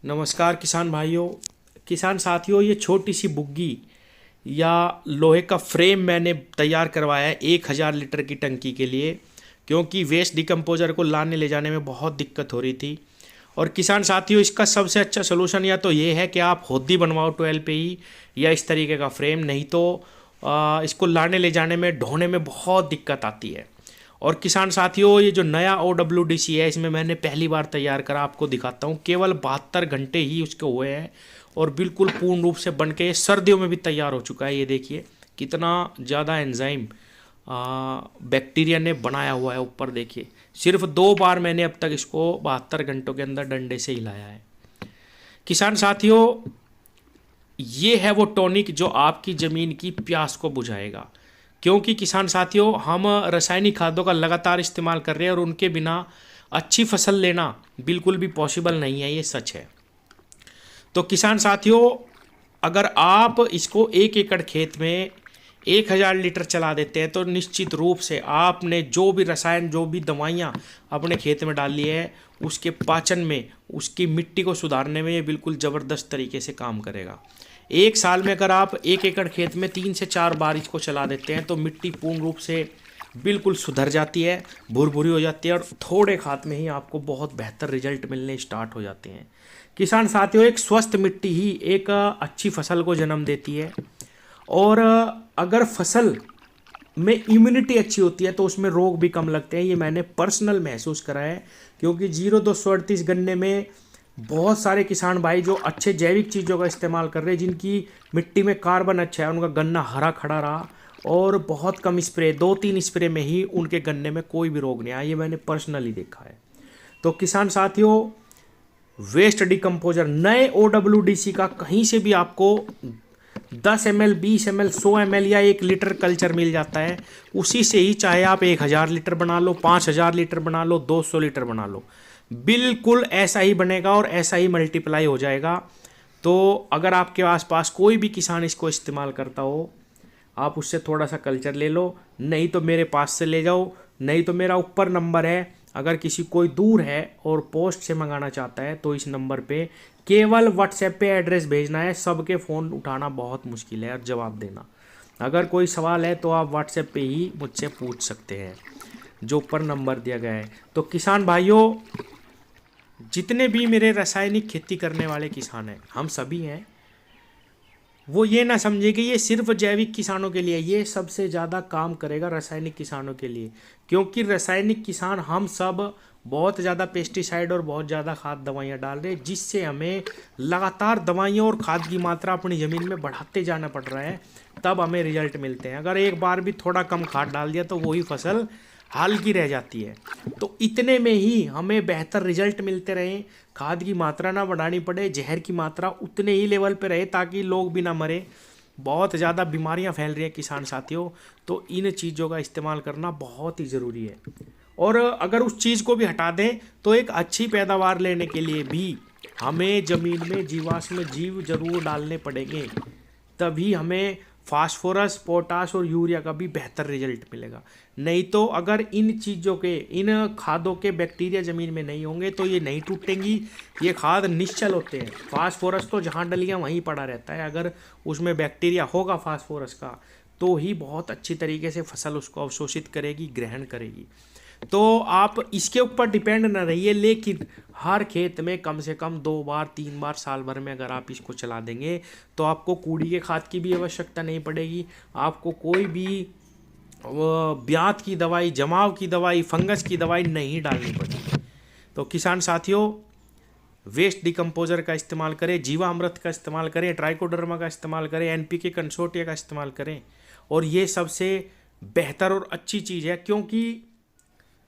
नमस्कार किसान भाइयों, किसान साथियों। ये छोटी सी बुग्गी या लोहे का फ्रेम मैंने तैयार करवाया है 1000 लीटर की टंकी के लिए, क्योंकि वेस्ट डिकम्पोज़र को लाने ले जाने में बहुत दिक्कत हो रही थी। और किसान साथियों, इसका सबसे अच्छा सोल्यूशन या तो ये है कि आप होदी बनवाओ 12 पे ही, या इस तरीके का फ्रेम। नहीं तो इसको लाने ले जाने में ढोने में बहुत दिक्कत आती है। और किसान साथियों, ये जो नया OWDC है, इसमें मैंने पहली बार तैयार करा, आपको दिखाता हूँ। केवल 72 घंटे ही उसके हुए हैं और बिल्कुल पूर्ण रूप से बन के सर्दियों में भी तैयार हो चुका है। ये देखिए कितना ज़्यादा एंजाइम बैक्टीरिया ने बनाया हुआ है। ऊपर देखिए, सिर्फ 2 बार मैंने अब तक इसको 72 घंटों के अंदर डंडे से हिलाया है। किसान साथियों, ये है वो टॉनिक जो आपकी ज़मीन की प्यास को बुझाएगा। क्योंकि किसान साथियों, हम रासायनिक खादों का लगातार इस्तेमाल कर रहे हैं और उनके बिना अच्छी फसल लेना बिल्कुल भी पॉसिबल नहीं है, ये सच है। तो किसान साथियों, अगर आप इसको 1 एकड़ खेत में 1000 लीटर चला देते हैं तो निश्चित रूप से आपने जो भी रसायन, जो भी दवाइयाँ अपने खेत में डाल ली है, उसके पाचन में, उसकी मिट्टी को सुधारने में ये बिल्कुल ज़बरदस्त तरीके से काम करेगा। 1 साल में अगर आप 1 एकड़ खेत में 3 से 4 बार इसको चला देते हैं तो मिट्टी पूर्ण रूप से बिल्कुल सुधर जाती है, भुरभुरी हो जाती है और थोड़े खाद में ही आपको बहुत बेहतर रिजल्ट मिलने स्टार्ट हो जाते हैं। किसान साथियों, एक स्वस्थ मिट्टी ही एक अच्छी फसल को जन्म देती है। और अगर फसल में इम्यूनिटी अच्छी होती है तो उसमें रोग भी कम लगते हैं। ये मैंने पर्सनल महसूस करा है, क्योंकि 0238 गन्ने में बहुत सारे किसान भाई जो अच्छे जैविक चीज़ों का इस्तेमाल कर रहे हैं, जिनकी मिट्टी में कार्बन अच्छा है, उनका गन्ना हरा खड़ा रहा और बहुत कम स्प्रे, 2-3 स्प्रे में ही उनके गन्ने में कोई भी रोग नहीं आया। ये मैंने पर्सनली देखा है। तो किसान साथियों, वेस्ट डिकम्पोजर नए OWDC का कहीं से भी आपको 10 ml, 20 ml, 100 ml या 1 लीटर कल्चर मिल जाता है। उसी से ही चाहे आप 1000 लीटर बना लो, 5000 लीटर बना लो, 200 लीटर बना लो, बिल्कुल ऐसा ही बनेगा और ऐसा ही मल्टीप्लाई हो जाएगा। तो अगर आपके आसपास कोई भी किसान इसको इस्तेमाल करता हो, आप उससे थोड़ा सा कल्चर ले लो, नहीं तो मेरे पास से ले जाओ, नहीं तो मेरा ऊपर नंबर है। अगर किसी कोई दूर है और पोस्ट से मंगाना चाहता है तो इस नंबर पे केवल व्हाट्सएप पे एड्रेस भेजना है। सबके फ़ोन उठाना बहुत मुश्किल है और जवाब देना। अगर कोई सवाल है तो आप व्हाट्सएप पे ही मुझसे पूछ सकते हैं, जो ऊपर नंबर दिया गया है। तो किसान भाइयों, जितने भी मेरे रासायनिक खेती करने वाले किसान हैं, हम सभी हैं, वो ये ना समझे कि ये सिर्फ जैविक किसानों के लिए, ये सबसे ज़्यादा काम करेगा रासायनिक किसानों के लिए। क्योंकि रासायनिक किसान हम सब बहुत ज़्यादा पेस्टिसाइड और बहुत ज़्यादा खाद दवाइयाँ डाल रहे हैं, जिससे हमें लगातार दवाइयों और खाद की मात्रा अपनी ज़मीन में बढ़ाते जाना पड़ रहा है, तब हमें रिजल्ट मिलते हैं। अगर एक बार भी थोड़ा कम खाद डाल दिया तो वही फसल हल्की रह जाती है। तो इतने में ही हमें बेहतर रिजल्ट मिलते रहें, खाद की मात्रा ना बढ़ानी पड़े, जहर की मात्रा उतने ही लेवल पे रहे ताकि लोग भी ना मरे। बहुत ज़्यादा बीमारियां फैल रही हैं किसान साथियों, तो इन चीज़ों का इस्तेमाल करना बहुत ही ज़रूरी है। और अगर उस चीज़ को भी हटा दें तो एक अच्छी पैदावार लेने के लिए भी हमें ज़मीन में जीवाश्म जीव जरूर डालने पड़ेंगे, तभी हमें फास्फोरस, पोटाश और यूरिया का भी बेहतर रिजल्ट मिलेगा। नहीं तो अगर इन चीज़ों के, इन खादों के बैक्टीरिया ज़मीन में नहीं होंगे तो ये नहीं टूटेंगी। ये खाद निश्चल होते हैं। फास्फोरस तो जहाँ डलियाँ वहीं पड़ा रहता है। अगर उसमें बैक्टीरिया होगा फास्फोरस का, तो ही बहुत अच्छी तरीके से फसल उसको अवशोषित करेगी, ग्रहण करेगी। तो आप इसके ऊपर डिपेंड ना रहिए, लेकिन हर खेत में कम से कम 2 बार 3 बार साल भर में अगर आप इसको चला देंगे तो आपको कूड़ी के खाद की भी आवश्यकता नहीं पड़ेगी। आपको कोई भी ब्यात की दवाई, जमाव की दवाई, फंगस की दवाई नहीं डालनी पड़ेगी। तो किसान साथियों, वेस्ट डिकम्पोजर का इस्तेमाल करें, जीवामृत का इस्तेमाल करें, ट्राइकोडर्मा का इस्तेमाल करें, NPK कंसोर्टिया का इस्तेमाल करें। और ये सबसे बेहतर और अच्छी चीज़ है, क्योंकि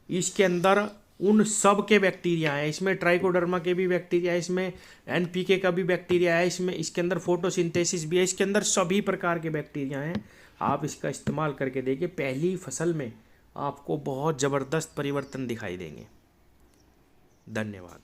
इसके अंदर उन सब के बैक्टीरिया हैं। इसमें ट्राइकोडर्मा के भी बैक्टीरिया है, इसमें NPK का भी बैक्टीरिया है, इसमें इसके अंदर फोटोसिंथेसिस भी है, इसके अंदर सभी प्रकार के बैक्टीरिया हैं। आप इसका इस्तेमाल करके देखिए, पहली फसल में आपको बहुत ज़बरदस्त परिवर्तन दिखाई देंगे। धन्यवाद।